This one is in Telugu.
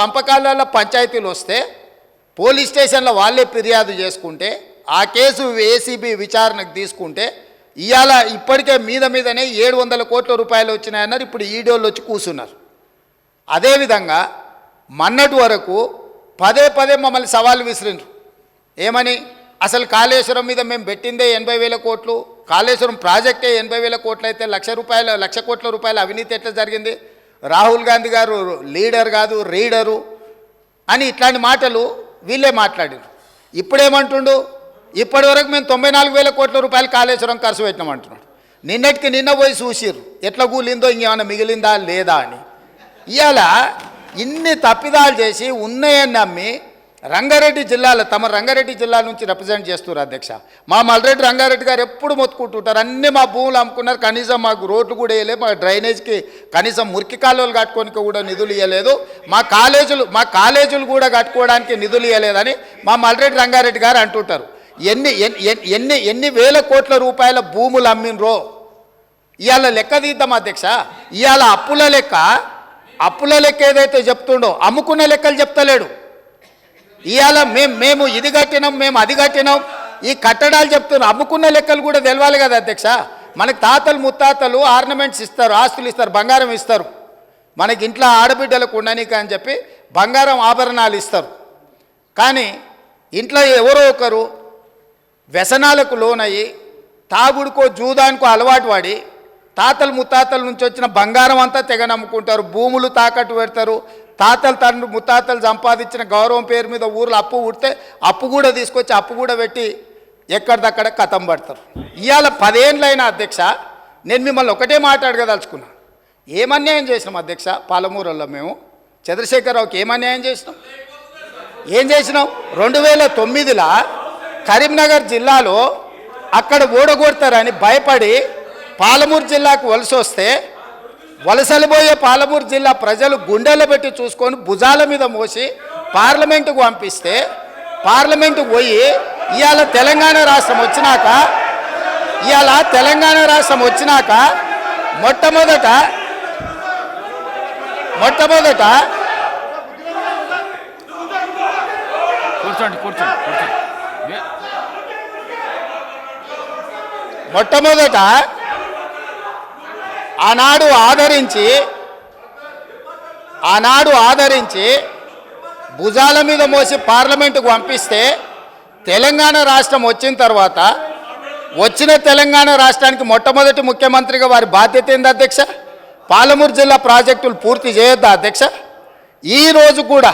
పంపకాలలో పంచాయతీలు వస్తే పోలీస్ స్టేషన్లో వాళ్ళే ఫిర్యాదు చేసుకుంటే ఆ కేసు ఏసీబీ విచారణకు తీసుకుంటే ఇవాళ ఇప్పటికే మీదనే 700 కోట్ల రూపాయలు వచ్చినాయన్నారు. ఇప్పుడు ఈడోళ్ళు వచ్చి కూర్చున్నారు. అదేవిధంగా మొన్నటి వరకు పదే పదే సవాల్ విసిరిండ్రు. ఏమని? అసలు కాళేశ్వరం మీద మేము పెట్టిందే 80,000 కోట్లు, కాళేశ్వరం ప్రాజెక్టే 80,000 కోట్లు అయితే 1,00,000 కోట్ల రూపాయల అవినీతి ఎట్లా జరిగింది? రాహుల్ గాంధీ గారు లీడర్ కాదు రీడరు అని ఇట్లాంటి మాటలు వీళ్ళే మాట్లాడారు. ఇప్పుడేమంటుండు? ఇప్పటివరకు మేము 94,000 కోట్ల రూపాయలు కాళేశ్వరం ఖర్చు పెట్టినామంటున్నాడు. నిన్నటికి నిన్న పోయి చూసిర్రు ఎట్లా కూలిందో, ఇంకేమైనా మిగిలిందా లేదా అని. ఇవాళ ఇన్ని తప్పిదాలు చేసి ఉన్నాయని నమ్మి రంగారెడ్డి జిల్లాలో తమ రంగారెడ్డి జిల్లా నుంచి రిప్రజెంట్ చేస్తున్నారు అధ్యక్ష. మా మల్రెడ్డి రంగారెడ్డి గారు ఎప్పుడు మొత్తుకుంటుంటారు, అన్నీ మా భూములు అమ్ముకున్నారు, కనీసం మాకు రోడ్లు కూడా వేయలేదు, మా డ్రైనేజ్కి కనీసం మురికి కాలువలు కట్టుకోనికి కూడా నిధులు ఇవ్వలేదు, మా కాలేజీలు కూడా కట్టుకోవడానికి నిధులు ఇవ్వలేదని మా మల్రెడ్డి రంగారెడ్డి గారు అంటుంటారు. ఎన్ని వేల కోట్ల రూపాయల భూములు అమ్మినరో ఇవాళ లెక్క తీద్దాం అధ్యక్ష. ఇవాళ అప్పుల లెక్క ఏదైతే చెప్తుండో అమ్ముకున్న లెక్కలు చెప్తలేడు. ఇవాళ మేము ఇది కట్టినాం, మేము అది కట్టినాం, ఈ కట్టడాలు చెప్తున్నారు. అమ్ముకున్న లెక్కలు కూడా తెలవాలి కదా అధ్యక్ష. మనకు తాతలు ముత్తాతలు ఆర్నమెంట్స్ ఇస్తారు, ఆస్తులు ఇస్తారు, బంగారం ఇస్తారు. మనకి ఇంట్లో ఆడబిడ్డలకు ఉండనీక అని చెప్పి బంగారం ఆభరణాలు ఇస్తారు. కానీ ఇంట్లో ఎవరో ఒకరు వ్యసనాలకు లోనయ్యి తాగుడుకో జూదానికో అలవాటు పడి తాతలు ముత్తాతల నుంచి వచ్చిన బంగారం అంతా తెగ నమ్ముకుంటారు, భూములు తాకట్టు పెడతారు. తాతలు తండ్రి ముత్తాతలు సంపాదించిన గౌరవం పేరు మీద ఊర్లో అప్పు పుడితే అప్పు కూడా తీసుకొచ్చి అప్పు కూడా పెట్టి ఎక్కడిదక్కడ కథం పడతారు. ఇవాళ 10 ఏళ్ళైనా అధ్యక్ష నేను మిమ్మల్ని ఒకటే మాట్లాడగదలుచుకున్నా. ఏం అన్యాయం చేసినాం అధ్యక్ష? పాలమూరులో మేము చంద్రశేఖరరావుకి ఏం అన్యాయం చేసినాం? 2009లో కరీంనగర్ జిల్లాలో అక్కడ ఓడగొడతారని భయపడి పాలమూరు జిల్లాకు వలస వస్తే వలసలిపోయే పాలమూరు జిల్లా ప్రజలు గుండెల్లో పెట్టి చూసుకొని భుజాల మీద మోసి పార్లమెంటుకు పంపిస్తే పార్లమెంటుకు పోయి ఇవాళ తెలంగాణ రాష్ట్రం వచ్చినాక మొట్టమొదట ఆనాడు ఆదరించి భుజాల మీద మోసి పార్లమెంటుకు పంపిస్తే తెలంగాణ రాష్ట్రం వచ్చిన తర్వాత వచ్చిన తెలంగాణ రాష్ట్రానికి మొట్టమొదటి ముఖ్యమంత్రిగా వారి బాధ్యత ఏంది అధ్యక్ష? పాలమూరు జిల్లా ప్రాజెక్టులు పూర్తి చేయొద్దా అధ్యక్ష? ఈ రోజు కూడా